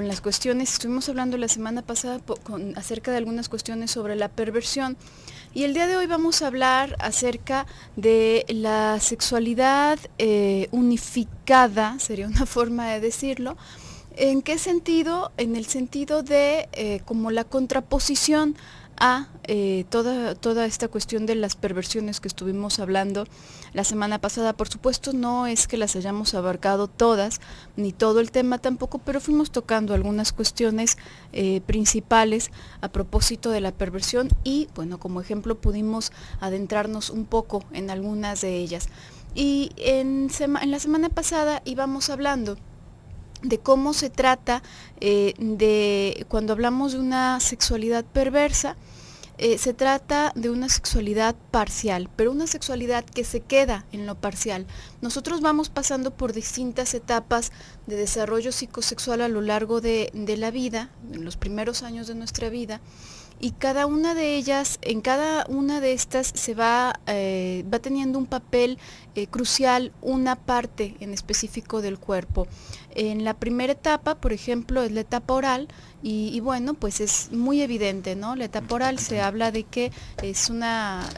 con las cuestiones, estuvimos hablando la semana pasada acerca de algunas cuestiones sobre la perversión, y el día de hoy vamos a hablar acerca de la sexualidad unificada, sería una forma de decirlo. ¿En qué sentido? En el sentido de como la contraposición a toda esta cuestión de las perversiones que estuvimos hablando la semana pasada. Por supuesto, no es que las hayamos abarcado todas, ni todo el tema tampoco, pero fuimos tocando algunas cuestiones principales a propósito de la perversión y, bueno, como ejemplo pudimos adentrarnos un poco en algunas de ellas. Y en la semana pasada íbamos hablando de cómo se trata de cuando hablamos de una sexualidad perversa, se trata de una sexualidad parcial, pero una sexualidad que se queda en lo parcial. Nosotros vamos pasando por distintas etapas de desarrollo psicosexual a lo largo de la vida, en los primeros años de nuestra vida, y cada una de ellas, en cada una de estas se va teniendo un papel crucial, una parte en específico del cuerpo. En la primera etapa, por ejemplo, es la etapa oral, y bueno, pues es muy evidente, ¿no? La etapa oral se habla de que es la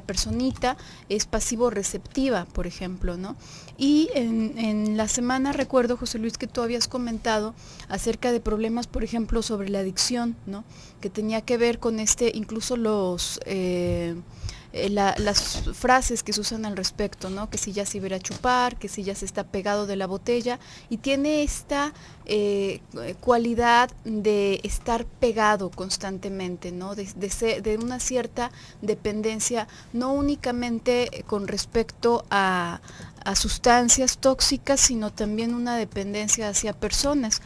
personita es pasivo-receptiva, por ejemplo, ¿no? Y en la semana recuerdo, José Luis, que tú habías comentado acerca de problemas, por ejemplo, sobre la adicción, ¿no? Que tenía que ver con incluso las frases que se usan al respecto, ¿no? Que si ya se iba a chupar, que si ya se está pegado de la botella, y tiene esta cualidad de estar pegado constantemente, ¿no? De una cierta dependencia, no únicamente con respecto a sustancias tóxicas, sino también una dependencia hacia personas.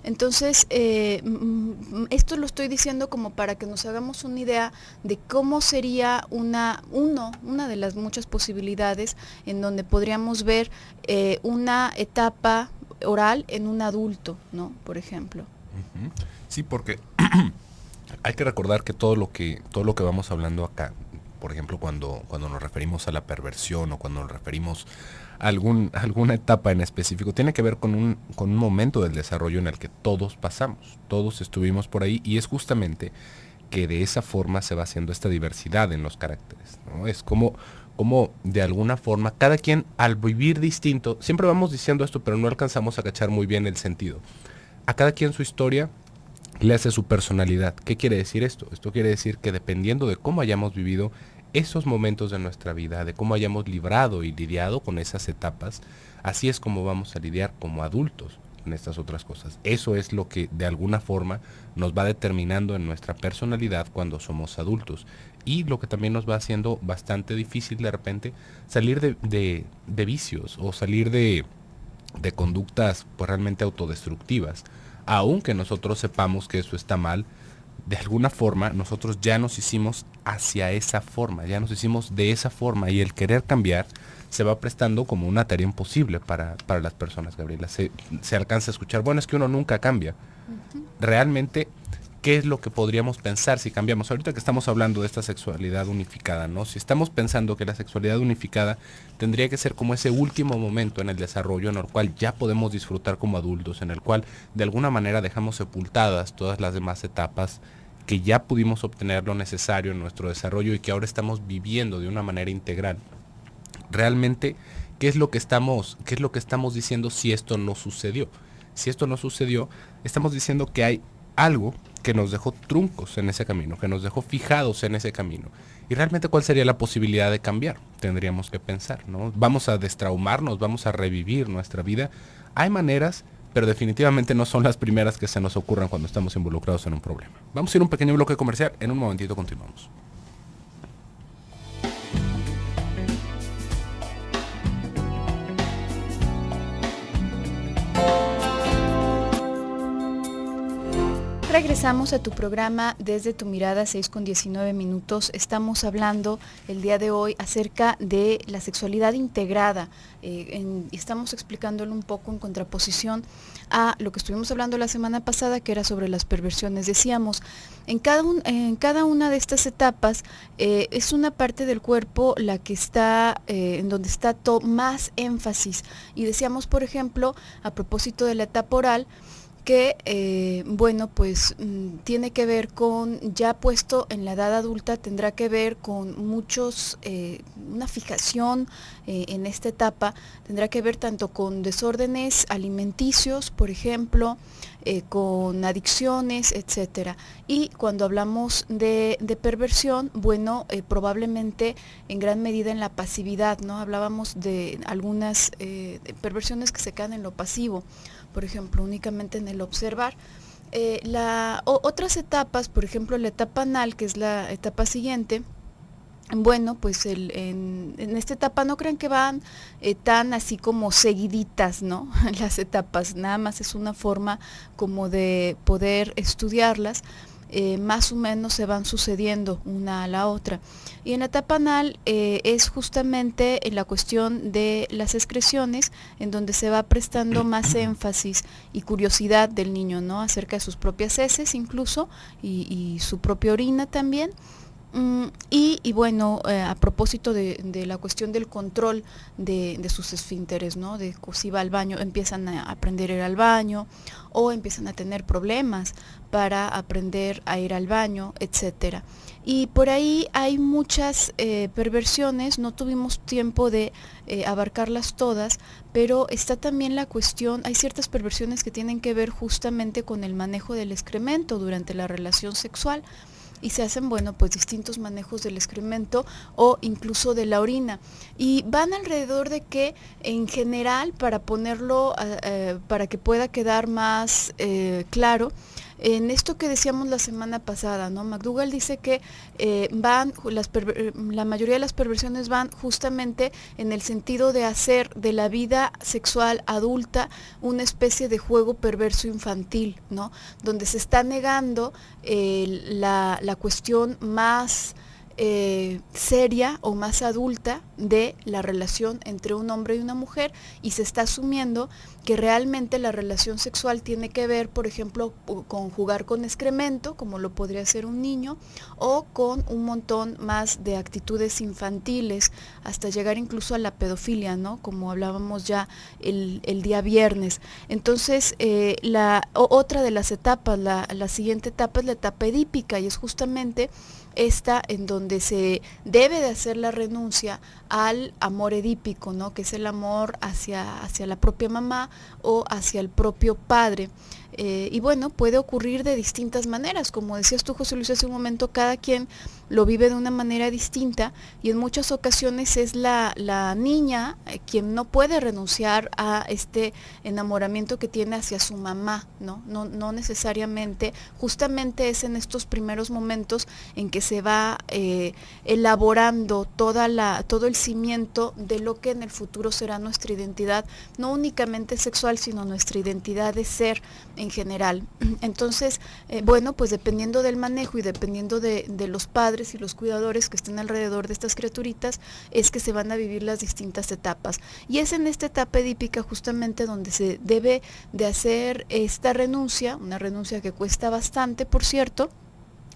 Entonces, esto lo estoy diciendo como para que nos hagamos una idea de cómo sería una de las muchas posibilidades en donde podríamos ver una etapa oral en un adulto, ¿no? Por ejemplo. Uh-huh. Sí, porque hay que recordar que todo lo que vamos hablando acá, por ejemplo, cuando nos referimos a la perversión o cuando nos referimos a alguna etapa en específico, tiene que ver con un momento del desarrollo en el que todos pasamos, todos estuvimos por ahí, y es justamente que de esa forma se va haciendo esta diversidad en los caracteres, ¿no? Es como de alguna forma cada quien, al vivir distinto, siempre vamos diciendo esto, pero no alcanzamos a cachar muy bien el sentido. A cada quien su historia le hace su personalidad. ¿Qué quiere decir esto? Esto quiere decir que dependiendo de cómo hayamos vivido esos momentos de nuestra vida, de cómo hayamos librado y lidiado con esas etapas, así es como vamos a lidiar como adultos con estas otras cosas. Eso es lo que de alguna forma nos va determinando en nuestra personalidad cuando somos adultos, y lo que también nos va haciendo bastante difícil de repente salir de vicios o salir de conductas pues realmente autodestructivas. Aunque nosotros sepamos que eso está mal, de alguna forma nosotros ya nos hicimos hacia esa forma, ya nos hicimos de esa forma, y el querer cambiar se va prestando como una tarea imposible para las personas, Gabriela. Se alcanza a escuchar, bueno, es que uno nunca cambia. Uh-huh. Realmente, ¿qué es lo que podríamos pensar si cambiamos? Ahorita que estamos hablando de esta sexualidad unificada, ¿no? Si estamos pensando que la sexualidad unificada tendría que ser como ese último momento en el desarrollo en el cual ya podemos disfrutar como adultos, en el cual de alguna manera dejamos sepultadas todas las demás etapas, que ya pudimos obtener lo necesario en nuestro desarrollo y que ahora estamos viviendo de una manera integral. Realmente, ¿qué es lo que estamos diciendo si esto no sucedió? Si esto no sucedió, estamos diciendo que hay algo que nos dejó truncos en ese camino, que nos dejó fijados en ese camino. Y realmente, ¿cuál sería la posibilidad de cambiar? Tendríamos que pensar, ¿no? Vamos a destraumarnos, vamos a revivir nuestra vida. Hay maneras, pero definitivamente no son las primeras que se nos ocurran cuando estamos involucrados en un problema. Vamos a ir a un pequeño bloque comercial, en un momentito continuamos. Regresamos a tu programa Desde tu Mirada, 6:19. Estamos hablando el día de hoy acerca de la sexualidad integrada. Estamos explicándolo un poco en contraposición a lo que estuvimos hablando la semana pasada, que era sobre las perversiones. Decíamos, en cada una de estas etapas es una parte del cuerpo la que está, en donde está más énfasis. Y decíamos, por ejemplo, a propósito de la etapa oral, que, bueno, pues tiene que ver con, ya puesto en la edad adulta, tendrá que ver con una fijación en esta etapa, tendrá que ver tanto con desórdenes alimenticios, por ejemplo, con adicciones, etcétera. Y cuando hablamos de perversión, bueno, probablemente en gran medida en la pasividad, ¿no? Hablábamos de algunas perversiones que se quedan en lo pasivo, por ejemplo, únicamente en el observar. Otras etapas, por ejemplo, la etapa anal, que es la etapa siguiente, bueno, pues en esta etapa no crean que van tan así como seguiditas, ¿no? Las etapas, nada más es una forma como de poder estudiarlas. Más o menos se van sucediendo una a la otra. Y en la etapa anal es justamente en la cuestión de las excreciones, en donde se va prestando más énfasis y curiosidad del niño, ¿no? Acerca de sus propias heces incluso, y su propia orina también. Y bueno, a propósito de la cuestión del control de sus esfínteres, ¿no? De si va al baño, empiezan a aprender a ir al baño, o empiezan a tener problemas para aprender a ir al baño, etcétera. Y por ahí hay muchas perversiones, no tuvimos tiempo de abarcarlas todas, pero está también la cuestión, hay ciertas perversiones que tienen que ver justamente con el manejo del excremento durante la relación sexual. Y se hacen, bueno, pues distintos manejos del excremento o incluso de la orina. Y van alrededor de que, en general, para ponerlo, para que pueda quedar más claro, en esto que decíamos la semana pasada, ¿no? McDougall dice que la mayoría de las perversiones van justamente en el sentido de hacer de la vida sexual adulta una especie de juego perverso infantil, ¿no? Donde se está negando la cuestión más seria o más adulta de la relación entre un hombre y una mujer, y se está asumiendo que realmente la relación sexual tiene que ver, por ejemplo, con jugar con excremento, como lo podría hacer un niño, o con un montón más de actitudes infantiles, hasta llegar incluso a la pedofilia, ¿no? Como hablábamos ya el día viernes. Entonces, otra de las etapas, la siguiente etapa es la etapa edípica, y es justamente esta en donde se debe de hacer la renuncia al amor edípico, ¿no? Que es el amor hacia la propia mamá o hacia el propio padre. Y bueno, puede ocurrir de distintas maneras, como decías tú, José Luis, hace un momento, cada quien lo vive de una manera distinta, y en muchas ocasiones es la niña quien no puede renunciar a este enamoramiento que tiene hacia su mamá, ¿no? No necesariamente, justamente es en estos primeros momentos en que se va elaborando todo el cimiento de lo que en el futuro será nuestra identidad, no únicamente sexual, sino nuestra identidad de ser en general. Entonces, bueno, pues dependiendo del manejo y dependiendo de los padres y los cuidadores que estén alrededor de estas criaturitas, es que se van a vivir las distintas etapas. Y es en esta etapa edípica justamente donde se debe de hacer esta renuncia, una renuncia que cuesta bastante, por cierto,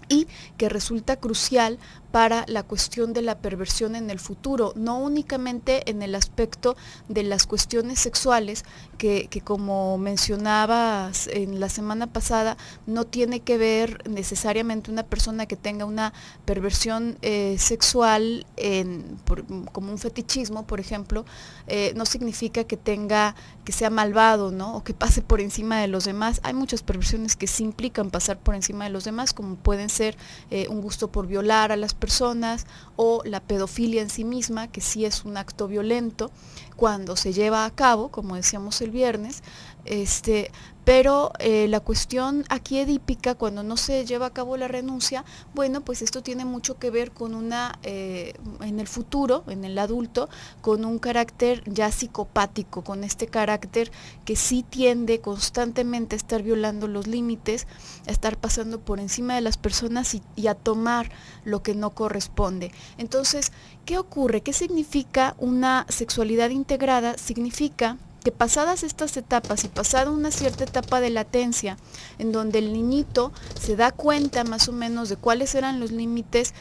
y que resulta crucial para la cuestión de la perversión en el futuro, no únicamente en el aspecto de las cuestiones sexuales, que como mencionabas en la semana pasada, no tiene que ver necesariamente una persona que tenga una perversión sexual como un fetichismo, por ejemplo, no significa que sea malvado, ¿no? O que pase por encima de los demás. Hay muchas perversiones que sí implican pasar por encima de los demás, como pueden ser un gusto por violar a las personas, o la pedofilia en sí misma, que sí es un acto violento cuando se lleva a cabo, como decíamos el viernes, Pero la cuestión aquí edípica, cuando no se lleva a cabo la renuncia, bueno, pues esto tiene mucho que ver con en el futuro, en el adulto, con un carácter ya psicopático, con este carácter que sí tiende constantemente a estar violando los límites, a estar pasando por encima de las personas y a tomar lo que no corresponde. Entonces, ¿qué ocurre? ¿Qué significa una sexualidad integrada? Significa que pasadas estas etapas y pasada una cierta etapa de latencia, en donde el niñito se da cuenta más o menos de cuáles eran los límites,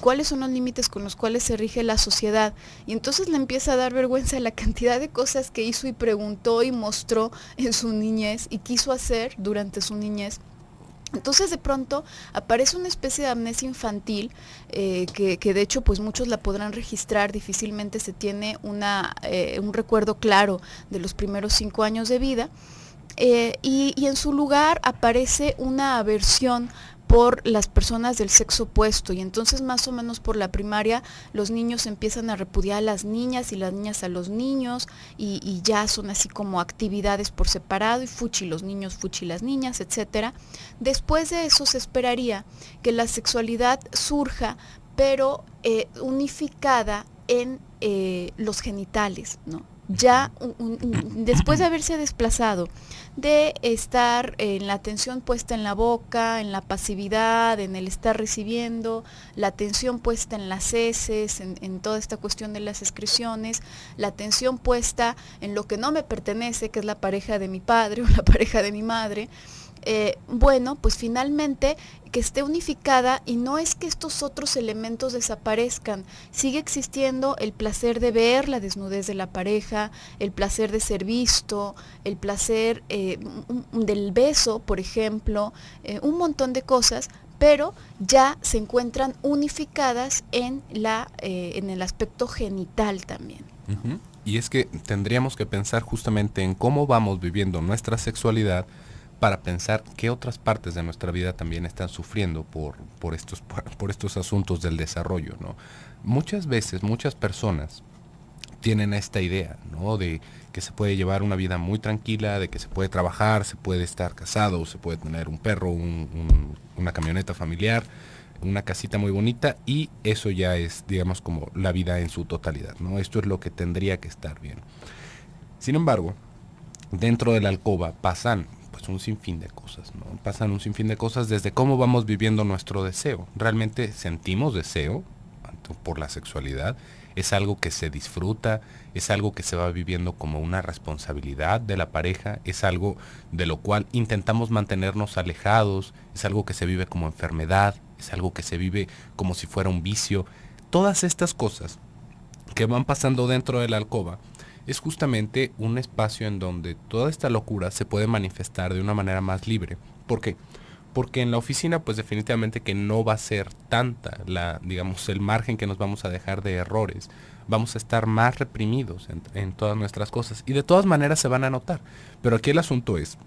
cuáles son los límites con los cuales se rige la sociedad, y entonces le empieza a dar vergüenza la cantidad de cosas que hizo y preguntó y mostró en su niñez y quiso hacer durante su niñez. Entonces de pronto aparece una especie de amnesia infantil que de hecho pues muchos la podrán registrar, difícilmente se tiene un recuerdo claro de los primeros 5 años de vida, y en su lugar aparece una aversión por las personas del sexo opuesto, y entonces más o menos por la primaria los niños empiezan a repudiar a las niñas y las niñas a los niños, y ya son así como actividades por separado, y fuchi los niños, fuchi las niñas, etcétera. Después de eso se esperaría que la sexualidad surja, pero unificada en los genitales, ¿no? Ya después de haberse desplazado de estar en la atención puesta en la boca, en la pasividad, en el estar recibiendo, la atención puesta en las heces, en toda esta cuestión de las excreciones, la atención puesta en lo que no me pertenece, que es la pareja de mi padre o la pareja de mi madre, bueno, pues finalmente que esté unificada, y no es que estos otros elementos desaparezcan, sigue existiendo el placer de ver la desnudez de la pareja, el placer de ser visto, el placer del beso, por ejemplo, un montón de cosas, pero ya se encuentran unificadas en el aspecto genital también. Uh-huh. Y es que tendríamos que pensar justamente en cómo vamos viviendo nuestra sexualidad para pensar qué otras partes de nuestra vida también están sufriendo por estos asuntos del desarrollo, ¿no? Muchas veces, muchas personas tienen esta idea, ¿no? De que se puede llevar una vida muy tranquila, de que se puede trabajar, se puede estar casado, se puede tener un perro, una camioneta familiar, una casita muy bonita, y eso ya es, digamos, como la vida en su totalidad, ¿no? Esto es lo que tendría que estar bien. Sin embargo, dentro de la alcoba pasan pues un sinfín de cosas, ¿no? Pasan un sinfín de cosas desde cómo vamos viviendo nuestro deseo. ¿Realmente sentimos deseo por la sexualidad? ¿Es algo que se disfruta? ¿Es algo que se va viviendo como una responsabilidad de la pareja? ¿Es algo de lo cual intentamos mantenernos alejados? ¿Es algo que se vive como enfermedad? ¿Es algo que se vive como si fuera un vicio? Todas estas cosas que van pasando dentro de la alcoba es justamente un espacio en donde toda esta locura se puede manifestar de una manera más libre. ¿Por qué? Porque en la oficina pues definitivamente que no va a ser tanta digamos, el margen que nos vamos a dejar de errores. Vamos a estar más reprimidos en todas nuestras cosas, y de todas maneras se van a notar. Pero aquí el asunto es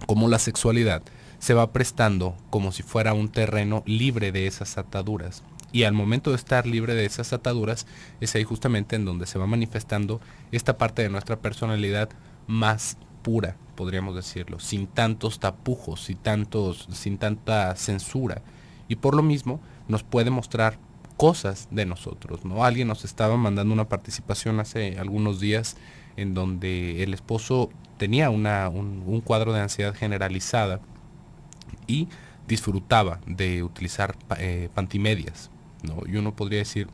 cómo la sexualidad se va prestando como si fuera un terreno libre de esas ataduras. Y al momento de estar libre de esas ataduras, es ahí justamente en donde se va manifestando esta parte de nuestra personalidad más pura, podríamos decirlo, sin tantos tapujos, sin tanta censura. Y por lo mismo nos puede mostrar cosas de nosotros, ¿no? Alguien nos estaba mandando una participación hace algunos días en donde el esposo tenía un cuadro de ansiedad generalizada y disfrutaba de utilizar pantimedias, ¿no? Y uno podría decir,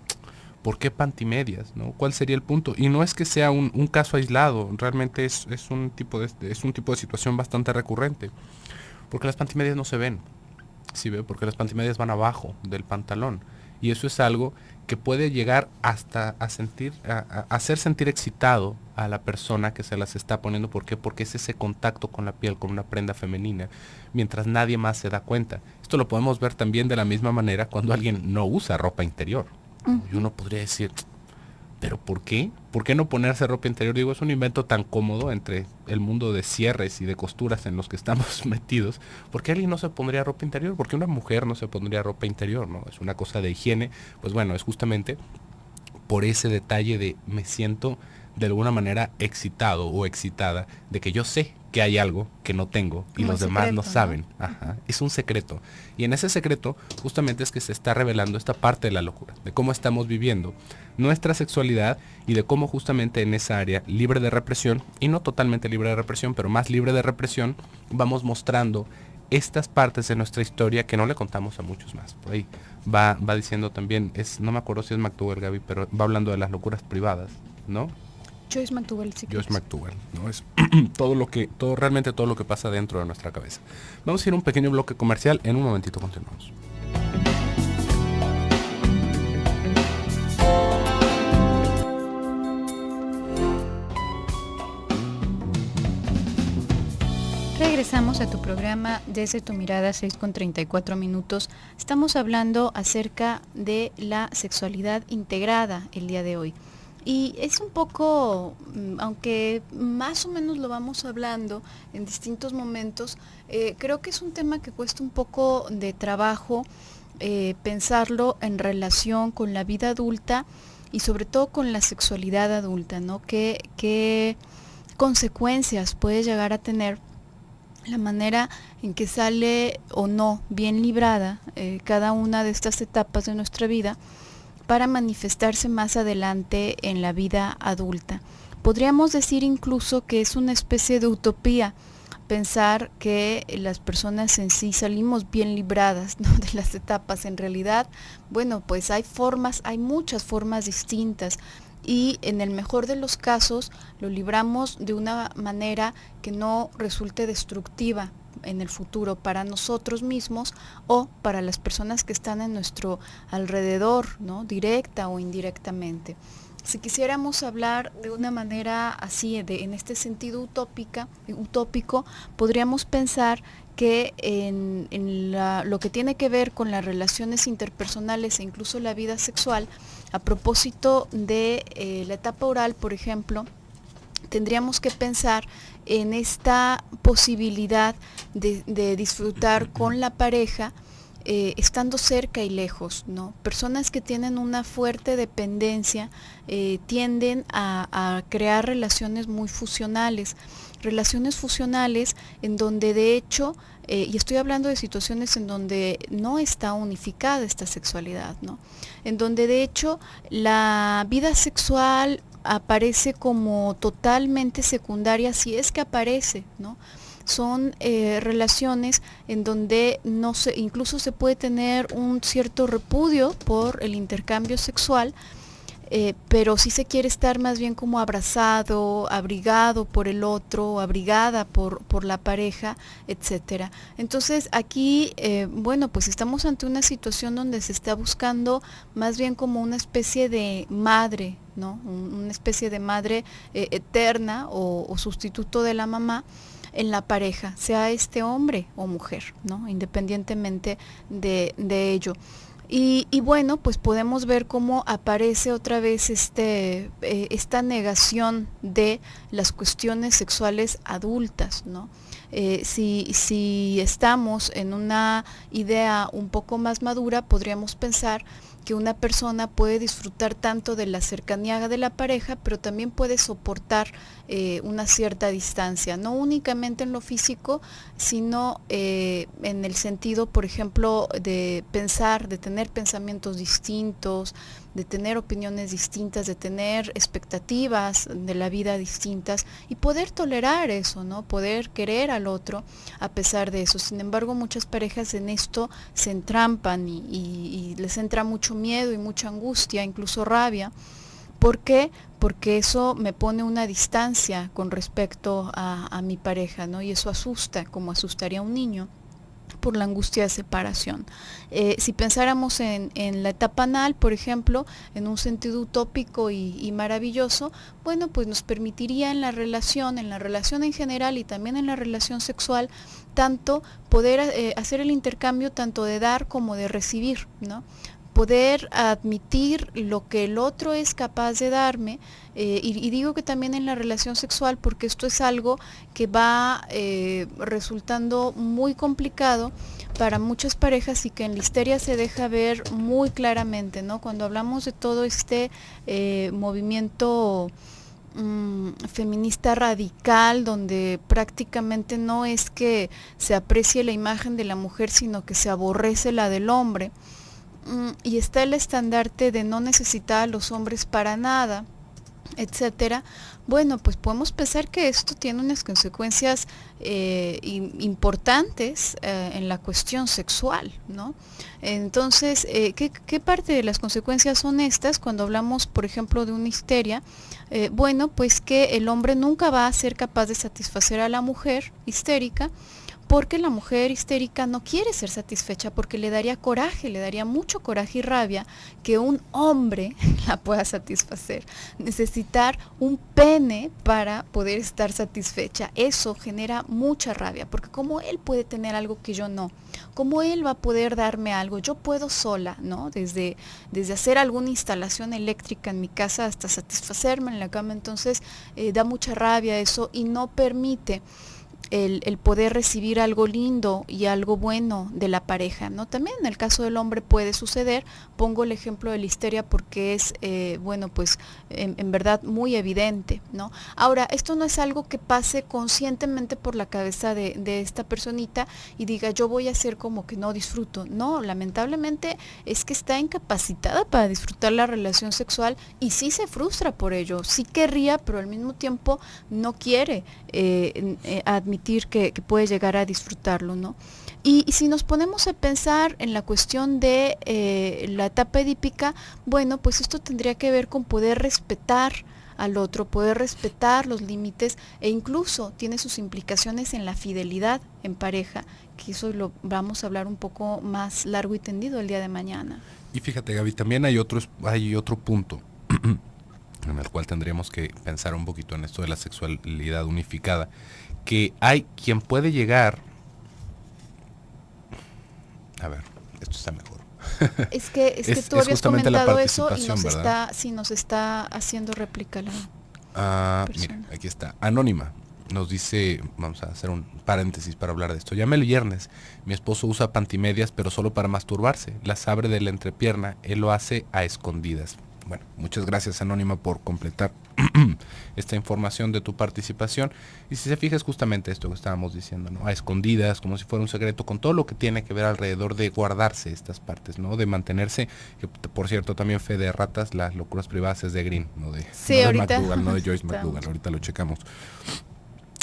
¿por qué pantimedias, no? ¿Cuál sería el punto? Y no es que sea un caso aislado, realmente es un tipo de situación bastante recurrente, porque las pantimedias no se ven, ¿sí ve? Porque las pantimedias van abajo del pantalón, y eso es algo que puede llegar hasta a hacer sentir excitado a la persona que se las está poniendo. ¿Por qué? Porque es ese contacto con la piel, con una prenda femenina, mientras nadie más se da cuenta. Esto lo podemos ver también de la misma manera cuando alguien no usa ropa interior. Y uno podría decir, ¿pero por qué? ¿Por qué no ponerse ropa interior? Digo, es un invento tan cómodo entre el mundo de cierres y de costuras en los que estamos metidos. ¿Por qué alguien no se pondría ropa interior? ¿Por qué una mujer no se pondría ropa interior? ¿No? Es una cosa de higiene. Pues bueno, es justamente por ese detalle de me siento de alguna manera excitado o excitada de que yo sé que hay algo que no tengo y como los secreto, demás no saben. ¿no? Ajá. Es un secreto. Y en ese secreto justamente es que se está revelando esta parte de la locura, de cómo estamos viviendo nuestra sexualidad y de cómo justamente en esa área libre de represión, y no totalmente libre de represión, pero más libre de represión, vamos mostrando estas partes de nuestra historia que no le contamos a muchos más. Por ahí va diciendo también, no me acuerdo si es McDougall, Gaby, pero va hablando de las locuras privadas, ¿no? Joyce McDougall, sí. Joyce McDougall, ¿no? Es realmente todo lo que pasa dentro de nuestra cabeza. Vamos a ir a un pequeño bloque comercial, en un momentito continuamos. Regresamos a tu programa Desde tu mirada, 6:34. Estamos hablando acerca de la sexualidad integrada el día de hoy. Y es un poco, aunque más o menos lo vamos hablando en distintos momentos, creo que es un tema que cuesta un poco de trabajo pensarlo en relación con la vida adulta y sobre todo con la sexualidad adulta, ¿no? ¿Qué consecuencias puede llegar a tener la manera en que sale o no bien librada cada una de estas etapas de nuestra vida para manifestarse más adelante en la vida adulta? Podríamos decir incluso que es una especie de utopía pensar que las personas en sí salimos bien libradas, ¿no?, de las etapas. En realidad, bueno, pues hay muchas formas distintas, y en el mejor de los casos lo libramos de una manera que no resulte destructiva en el futuro para nosotros mismos o para las personas que están en nuestro alrededor, ¿no?, directa o indirectamente. Si quisiéramos hablar de una manera así, en este sentido utópico, podríamos pensar que lo que tiene que ver con las relaciones interpersonales e incluso la vida sexual, a propósito de la etapa oral, por ejemplo, tendríamos que pensar en esta posibilidad de disfrutar con la pareja, estando cerca y lejos, ¿no? Personas que tienen una fuerte dependencia tienden a crear relaciones muy fusionales en donde de hecho, y estoy hablando de situaciones en donde no está unificada esta sexualidad, ¿no?, en donde de hecho la vida sexual aparece como totalmente secundaria, si es que aparece, ¿no? Son relaciones en donde incluso se puede tener un cierto repudio por el intercambio sexual, pero sí se quiere estar más bien como abrazado, abrigado por el otro, abrigada por la pareja, etcétera. Entonces aquí, bueno, pues estamos ante una situación donde se está buscando más bien como una especie de madre, ¿no?, una especie de madre eterna o sustituto de la mamá en la pareja, sea este hombre o mujer, ¿no?, independientemente de ello. Y bueno, pues podemos ver cómo aparece otra vez esta negación de las cuestiones sexuales adultas, ¿no? Si estamos en una idea un poco más madura, podríamos pensar que una persona puede disfrutar tanto de la cercanía de la pareja, pero también puede soportar una cierta distancia, no únicamente en lo físico, sino en el sentido, por ejemplo, de pensar, de tener pensamientos distintos, de tener opiniones distintas, de tener expectativas de la vida distintas y poder tolerar eso, ¿no? Poder querer al otro a pesar de eso. Sin embargo, muchas parejas en esto se entrampan y les entra mucho miedo y mucha angustia, incluso rabia. ¿Por qué? Porque eso me pone una distancia con respecto a mi pareja, ¿no? Y eso asusta, como asustaría a un niño, por la angustia de separación. Si pensáramos en la etapa anal, por ejemplo, en un sentido utópico y maravilloso, bueno, pues nos permitiría en la relación en general y también en la relación sexual, tanto poder hacer el intercambio tanto de dar como de recibir, ¿no? Poder admitir lo que el otro es capaz de darme, y digo que también en la relación sexual porque esto es algo que va resultando muy complicado para muchas parejas y que en la histeria se deja ver muy claramente, ¿no? Cuando hablamos de todo este movimiento feminista radical, donde prácticamente no es que se aprecie la imagen de la mujer, sino que se aborrece la del hombre. Y está el estandarte de no necesitar a los hombres para nada, etcétera. Bueno, pues podemos pensar que esto tiene unas consecuencias importantes en la cuestión sexual, ¿no? Entonces, ¿qué parte de las consecuencias son estas cuando hablamos, por ejemplo, de una histeria? Bueno, pues que el hombre nunca va a ser capaz de satisfacer a la mujer histérica, porque la mujer histérica no quiere ser satisfecha, porque le daría coraje, le daría mucho coraje y rabia que un hombre la pueda satisfacer. Necesitar un pene para poder estar satisfecha, eso genera mucha rabia, porque como él puede tener algo que yo no, como él va a poder darme algo, yo puedo sola, ¿no? Desde hacer alguna instalación eléctrica en mi casa hasta satisfacerme en la cama, entonces da mucha rabia eso y no permite el poder recibir algo lindo y algo bueno de la pareja, ¿no? También en el caso del hombre puede suceder, pongo el ejemplo de la histeria porque es, bueno, pues en verdad muy evidente, ¿no? Ahora, esto no es algo que pase conscientemente por la cabeza de esta personita y diga, yo voy a hacer como que no disfruto. No, lamentablemente es que está incapacitada para disfrutar la relación sexual y sí se frustra por ello, sí querría, pero al mismo tiempo no quiere admitir que puede llegar a disfrutarlo, ¿no? Y si nos ponemos a pensar en la cuestión de la etapa edípica, bueno, pues esto tendría que ver con poder respetar al otro, poder respetar los límites e incluso tiene sus implicaciones en la fidelidad en pareja, que eso lo vamos a hablar un poco más largo y tendido el día de mañana. Y fíjate, Gaby, también hay otro punto en el cual tendríamos que pensar un poquito en esto de la sexualidad unificada, que hay quien puede llegar, a ver, esto está mejor. Es que tú habías comentado eso y nos está haciendo réplica la mira, aquí está, Anónima. Nos dice, vamos a hacer un paréntesis para hablar de esto. Llame el viernes. Mi esposo usa pantimedias, pero solo para masturbarse. Las abre de la entrepierna. Él lo hace a escondidas. Bueno, muchas gracias, Anónima, por completar esta información de tu participación. Y si se fija, es justamente esto que estábamos diciendo, ¿no? A escondidas, como si fuera un secreto, con todo lo que tiene que ver alrededor de guardarse estas partes, ¿no? De mantenerse, que por cierto, también fe de ratas, las locuras privadas es de Green, no de, sí, no de ahorita, McDougall, no de Joyce McDougall, ahorita lo checamos.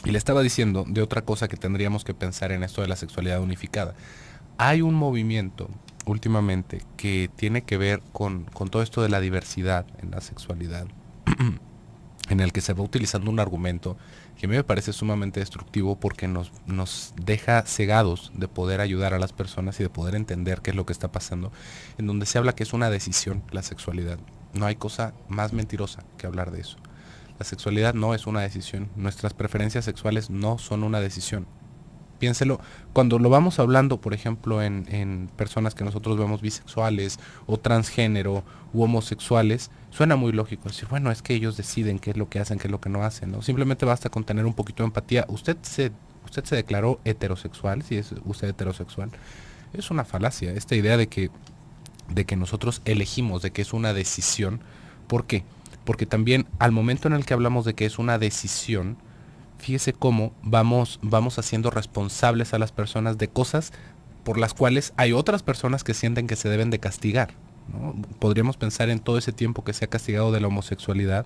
Y le estaba diciendo de otra cosa que tendríamos que pensar en esto de la sexualidad unificada. Hay un movimiento últimamente que tiene que ver con todo esto de la diversidad en la sexualidad, en el que se va utilizando un argumento que a mí me parece sumamente destructivo porque nos deja cegados de poder ayudar a las personas y de poder entender qué es lo que está pasando, en donde se habla que es una decisión la sexualidad. No hay cosa más mentirosa que hablar de eso. La sexualidad no es una decisión, nuestras preferencias sexuales no son una decisión. Piénselo, cuando lo vamos hablando, por ejemplo, en personas que nosotros vemos bisexuales o transgénero u homosexuales, suena muy lógico decir, bueno, es que ellos deciden qué es lo que hacen, qué es lo que no hacen, ¿no? Simplemente basta con tener un poquito de empatía. Usted se declaró heterosexual, si es usted heterosexual. Es una falacia, esta idea de que nosotros elegimos, de que es una decisión. ¿Por qué? Porque también al momento en el que hablamos de que es una decisión, fíjese cómo vamos haciendo responsables a las personas de cosas por las cuales hay otras personas que sienten que se deben de castigar, ¿no? Podríamos pensar en todo ese tiempo que se ha castigado de la homosexualidad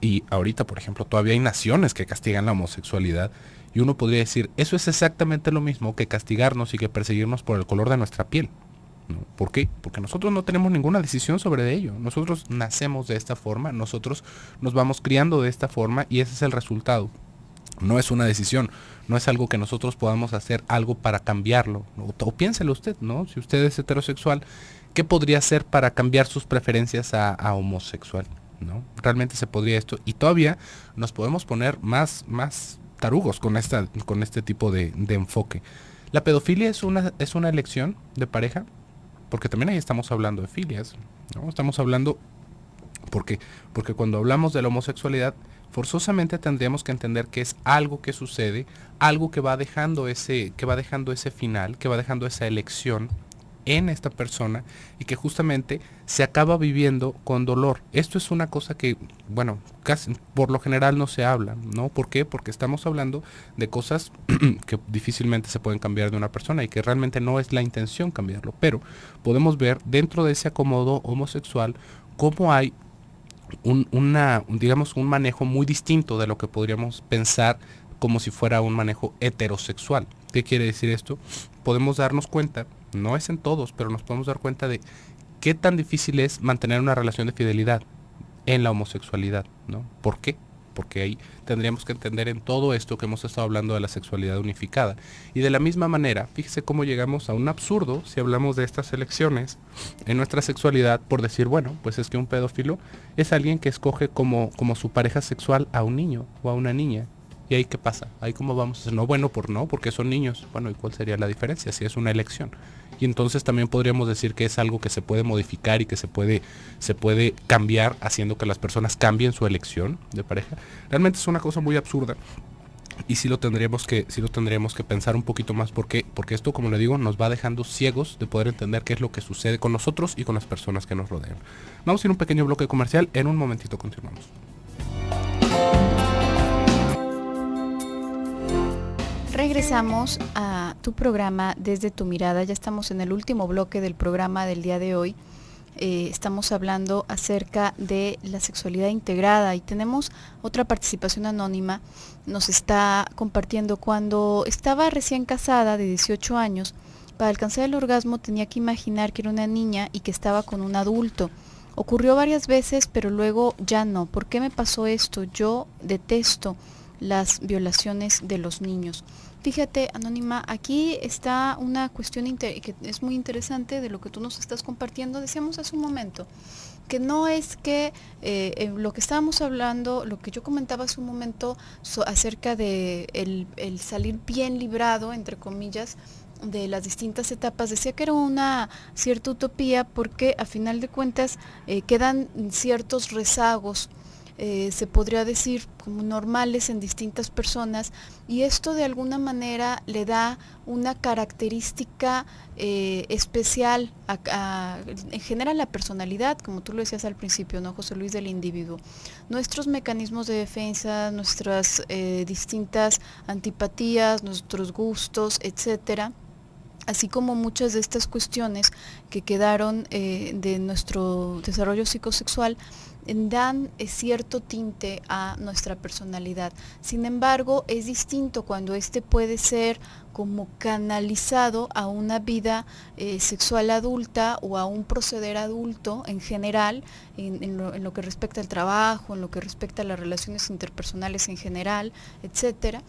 y ahorita, por ejemplo, todavía hay naciones que castigan la homosexualidad y uno podría decir, eso es exactamente lo mismo que castigarnos y que perseguirnos por el color de nuestra piel, ¿no? ¿Por qué? Porque nosotros no tenemos ninguna decisión sobre ello. Nosotros nacemos de esta forma, nosotros nos vamos criando de esta forma y ese es el resultado. No es una decisión, no es algo que nosotros podamos hacer algo para cambiarlo. O piénselo usted, ¿no? Si usted es heterosexual, ¿qué podría hacer para cambiar sus preferencias a homosexual? ¿No? Realmente se podría esto. Y todavía nos podemos poner más tarugos con este tipo de enfoque. ¿La pedofilia es una elección de pareja? Porque también ahí estamos hablando de filias, ¿no? Estamos hablando, porque cuando hablamos de la homosexualidad, forzosamente tendríamos que entender que es algo que sucede, algo que va dejando ese final, que va dejando esa elección en esta persona y que justamente se acaba viviendo con dolor. Esto es una cosa que, bueno, casi por lo general no se habla, ¿no? ¿Por qué? Porque estamos hablando de cosas que difícilmente se pueden cambiar de una persona y que realmente no es la intención cambiarlo, pero podemos ver dentro de ese acomodo homosexual cómo hay digamos, un manejo muy distinto de lo que podríamos pensar como si fuera un manejo heterosexual. ¿Qué quiere decir esto? Podemos darnos cuenta, no es en todos, pero nos podemos dar cuenta de qué tan difícil es mantener una relación de fidelidad en la homosexualidad, ¿no? ¿Por qué? Porque ahí tendríamos que entender en todo esto que hemos estado hablando de la sexualidad unificada. Y de la misma manera, fíjese cómo llegamos a un absurdo si hablamos de estas elecciones en nuestra sexualidad por decir, bueno, pues es que un pedófilo es alguien que escoge como su pareja sexual a un niño o a una niña. ¿Y ahí qué pasa? Ahí cómo vamos a hacer, no, bueno, porque son niños. Bueno, ¿y cuál sería la diferencia si es una elección? Y entonces también podríamos decir que es algo que se puede modificar y que se puede cambiar haciendo que las personas cambien su elección de pareja. Realmente es una cosa muy absurda y sí lo tendríamos que pensar un poquito más porque esto, como le digo, nos va dejando ciegos de poder entender qué es lo que sucede con nosotros y con las personas que nos rodean. Vamos a ir a un pequeño bloque comercial, en un momentito continuamos. Regresamos a tu programa Desde tu Mirada. Ya estamos en el último bloque del programa del día de hoy. Estamos hablando acerca de la sexualidad integrada y tenemos otra participación anónima. Nos está compartiendo: cuando estaba recién casada de 18 años, para alcanzar el orgasmo tenía que imaginar que era una niña y que estaba con un adulto. Ocurrió varias veces, pero luego ya no. ¿Por qué me pasó esto? Yo detesto las violaciones de los niños. Fíjate, Anónima, aquí está una cuestión que es muy interesante de lo que tú nos estás compartiendo. Decíamos hace un momento que no es que lo que estábamos hablando, lo que yo comentaba hace un momento acerca de el salir bien librado, entre comillas, de las distintas etapas, decía que era una cierta utopía porque a final de cuentas quedan ciertos rezagos, se podría decir, como normales en distintas personas, y esto de alguna manera le da una característica especial en general la personalidad, como tú lo decías al principio, ¿no, José Luis? Del individuo. Nuestros mecanismos de defensa, nuestras distintas antipatías, nuestros gustos, etcétera, así como muchas de estas cuestiones que quedaron de nuestro desarrollo psicosexual, dan cierto tinte a nuestra personalidad. Sin embargo, es distinto cuando este puede ser como canalizado a una vida sexual adulta o a un proceder adulto en general, en lo que respecta al trabajo, en lo que respecta a las relaciones interpersonales en general, etcétera,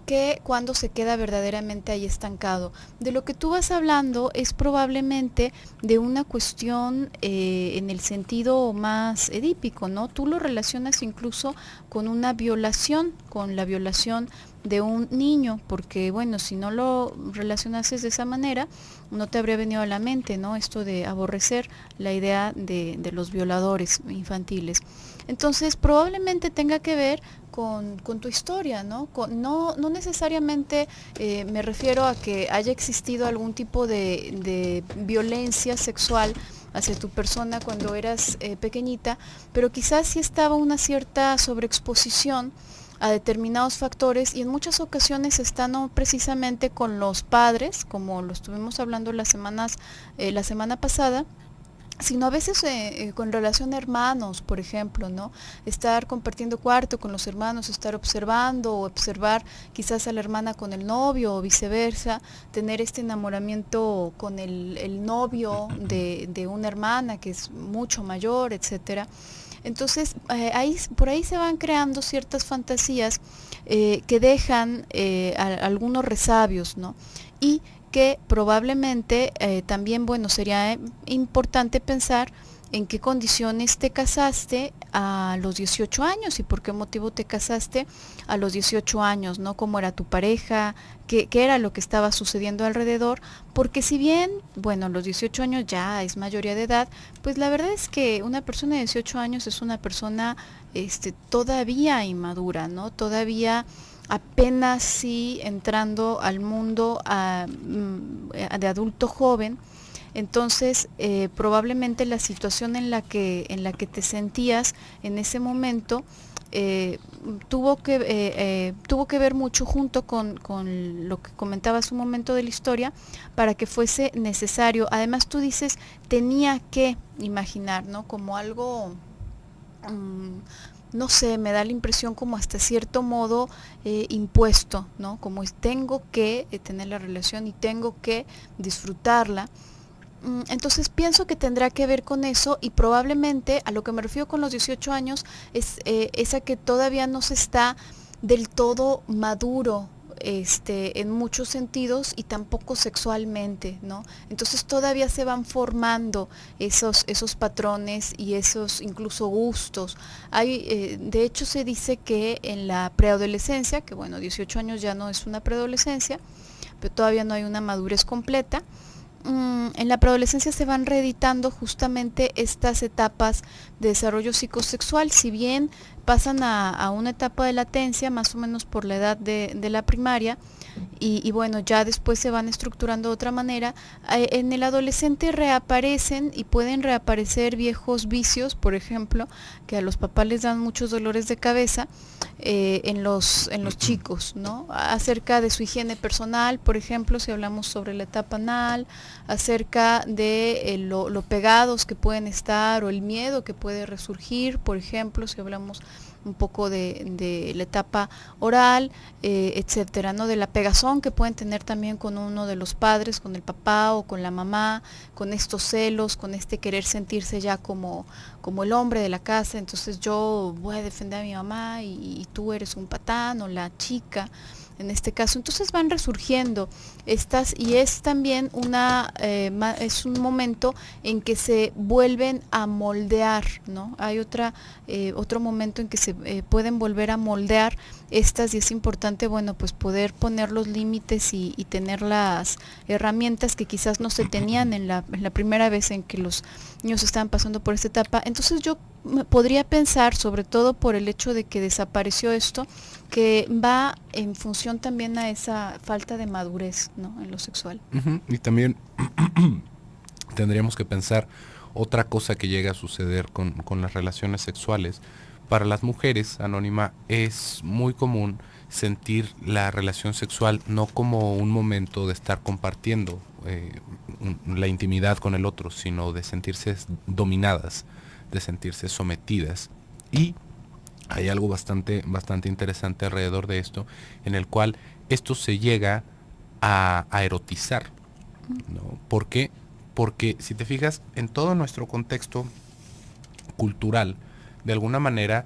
que cuando se queda verdaderamente ahí estancado. De lo que tú vas hablando es probablemente de una cuestión en el sentido más edípico, ¿no? Tú lo relacionas incluso con una violación, con la violación de un niño, porque bueno, si no lo relacionases de esa manera, no te habría venido a la mente, ¿no? Esto de aborrecer la idea de los violadores infantiles. Entonces, probablemente tenga que ver con tu historia, ¿no? No necesariamente me refiero a que haya existido algún tipo de violencia sexual hacia tu persona cuando eras pequeñita, pero quizás sí estaba una cierta sobreexposición a determinados factores, y en muchas ocasiones está no precisamente con los padres, como lo estuvimos hablando la semana pasada, sino a veces con relación a hermanos, por ejemplo, ¿no? Estar compartiendo cuarto con los hermanos, estar observando o observar quizás a la hermana con el novio o viceversa, tener este enamoramiento con el novio de una hermana que es mucho mayor, etcétera. Entonces, por ahí se van creando ciertas fantasías que dejan algunos resabios, ¿no? Y que probablemente también, bueno, sería importante pensar en qué condiciones te casaste a los 18 años y por qué motivo te casaste a los 18 años, ¿no? ¿Cómo era tu pareja? ¿Qué era lo que estaba sucediendo alrededor? Porque si bien, bueno, a los 18 años ya es mayoría de edad, pues la verdad es que una persona de 18 años es una persona todavía inmadura, ¿no? Todavía apenas sí entrando al mundo de adulto joven. Entonces, probablemente la situación en la que te sentías en ese momento tuvo que ver mucho junto con lo que comentaba hace un momento de la historia para que fuese necesario. Además, tú dices, tenía que imaginar, ¿no? Como algo, no sé, me da la impresión como hasta cierto modo impuesto, ¿no? Como tengo que tener la relación y tengo que disfrutarla. Entonces pienso que tendrá que ver con eso y probablemente a lo que me refiero con los 18 años es a que todavía no se está del todo maduro en muchos sentidos y tampoco sexualmente, ¿no? Entonces todavía se van formando esos patrones y esos incluso gustos. De hecho se dice que en la preadolescencia, que bueno, 18 años ya no es una preadolescencia, pero todavía no hay una madurez completa. En la preadolescencia se van reeditando justamente estas etapas de desarrollo psicosexual, si bien pasan a una etapa de latencia, más o menos por la edad de la primaria, y bueno, ya después se van estructurando de otra manera. En el adolescente reaparecen y pueden reaparecer viejos vicios, por ejemplo, que a los papás les dan muchos dolores de cabeza en los chicos, ¿no? Acerca de su higiene personal, por ejemplo, si hablamos sobre la etapa anal, acerca de lo pegados que pueden estar o el miedo que puede resurgir, por ejemplo, si hablamos un poco de la etapa oral, etcétera, ¿no? De la pegazón que pueden tener también con uno de los padres, con el papá o con la mamá, con estos celos, con este querer sentirse ya como el hombre de la casa, entonces yo voy a defender a mi mamá y tú eres un patán, o la chica en este caso. Entonces van resurgiendo estas y es también es un momento en que se vuelven a moldear, ¿no? Hay otro momento en que se pueden volver a moldear estas y es importante, bueno, pues poder poner los límites y tener las herramientas que quizás no se tenían en la primera vez en que los niños estaban pasando por esta etapa. Entonces yo podría pensar, sobre todo por el hecho de que desapareció esto, que va en función también a esa falta de madurez, ¿no? En lo sexual. Y también tendríamos que pensar otra cosa que llega a suceder con las relaciones sexuales. Para las mujeres, Anónima, es muy común sentir la relación sexual no como un momento de estar compartiendo la intimidad con el otro, sino de sentirse dominadas, de sentirse sometidas. Y hay algo bastante interesante alrededor de esto, en el cual esto se llega a erotizar, ¿no? ¿Por qué? Porque si te fijas, en todo nuestro contexto cultural, de alguna manera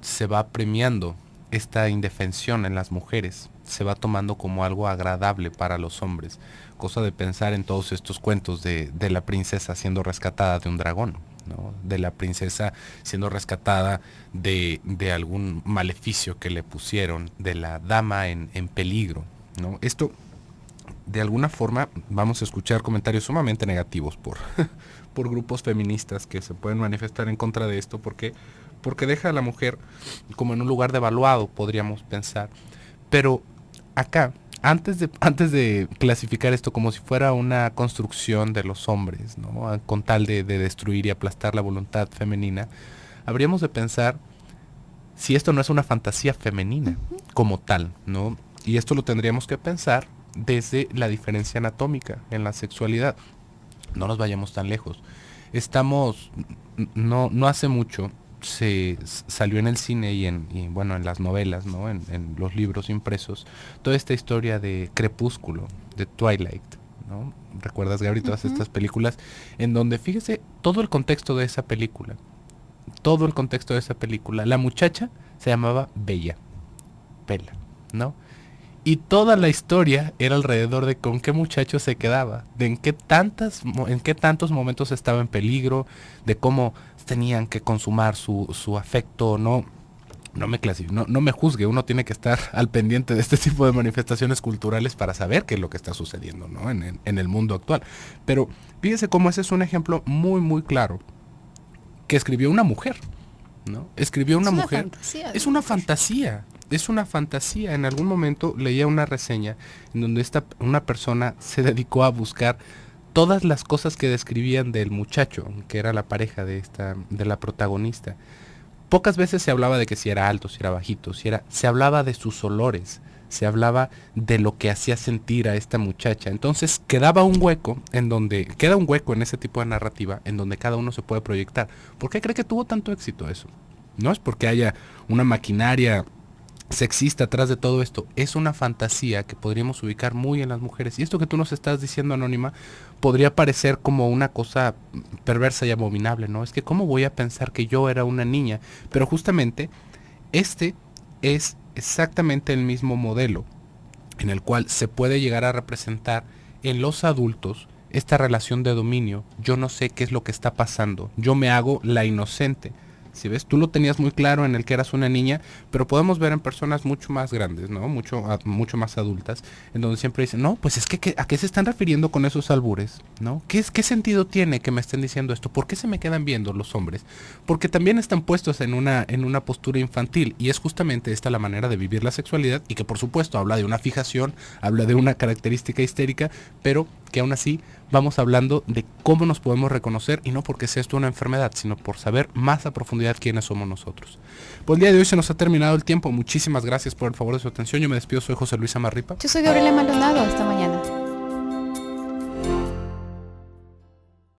se va premiando esta indefensión en las mujeres, se va tomando como algo agradable para los hombres, cosa de pensar en todos estos cuentos de la princesa siendo rescatada de un dragón, ¿no? De la princesa siendo rescatada de algún maleficio que le pusieron, de la dama en peligro, ¿no? Esto, de alguna forma, vamos a escuchar comentarios sumamente negativos por grupos feministas que se pueden manifestar en contra de esto, porque deja a la mujer como en un lugar devaluado, podríamos pensar. Pero acá, antes de clasificar esto como si fuera una construcción de los hombres, ¿no? Con tal de destruir y aplastar la voluntad femenina, habríamos de pensar si esto no es una fantasía femenina como tal, ¿no? Y esto lo tendríamos que pensar desde la diferencia anatómica en la sexualidad. No nos vayamos tan lejos. No hace mucho se salió en el cine y bueno, en las novelas, ¿no? En los libros impresos, toda esta historia de Crepúsculo, de Twilight, ¿no? ¿Recuerdas, Gabriel, todas estas películas? En donde, fíjese, todo el contexto de esa película, la muchacha se llamaba Bella, ¿no? Y toda la historia era alrededor de con qué muchacho se quedaba, de en qué tantos momentos estaba en peligro, de cómo tenían que consumar su afecto. No me juzgue, uno tiene que estar al pendiente de este tipo de manifestaciones culturales para saber qué es lo que está sucediendo, ¿no? en el mundo actual. Pero fíjese cómo ese es un ejemplo muy, muy claro que escribió una mujer, ¿no? Escribió una mujer. Fantasía, es una fantasía. es una fantasía. En algún momento leía una reseña en donde una persona se dedicó a buscar todas las cosas que describían del muchacho, que era la pareja de la protagonista. Pocas veces se hablaba de que si era alto, si era bajito, se hablaba de sus olores, se hablaba de lo que hacía sentir a esta muchacha. Entonces queda un hueco en ese tipo de narrativa en donde cada uno se puede proyectar. ¿Por qué cree que tuvo tanto éxito eso? No es porque haya una maquinaria sexista atrás de todo esto, es una fantasía que podríamos ubicar muy en las mujeres. Y esto que tú nos estás diciendo, Anónima, podría parecer como una cosa perversa y abominable, ¿no? Es que cómo voy a pensar que yo era una niña, pero justamente este es exactamente el mismo modelo en el cual se puede llegar a representar en los adultos esta relación de dominio. Yo no sé qué es lo que está pasando, yo me hago la inocente. Si ves, tú lo tenías muy claro en el que eras una niña, pero podemos ver en personas mucho más grandes, ¿no? Mucho más adultas, en donde siempre dicen, no, pues es que ¿a qué se están refiriendo con esos albures? ¿No? ¿Qué sentido tiene que me estén diciendo esto? ¿Por qué se me quedan viendo los hombres? Porque también están puestos en una postura infantil, y es justamente esta la manera de vivir la sexualidad, y que por supuesto habla de una fijación, habla de una característica histérica, pero que aún así vamos hablando de cómo nos podemos reconocer, y no porque sea esto una enfermedad, sino por saber más a profundidad quiénes somos nosotros. Pues el día de hoy se nos ha terminado el tiempo. Muchísimas gracias por el favor de su atención. Yo me despido, soy José Luis Amarripa. Yo soy Gabriela Maldonado, hasta mañana.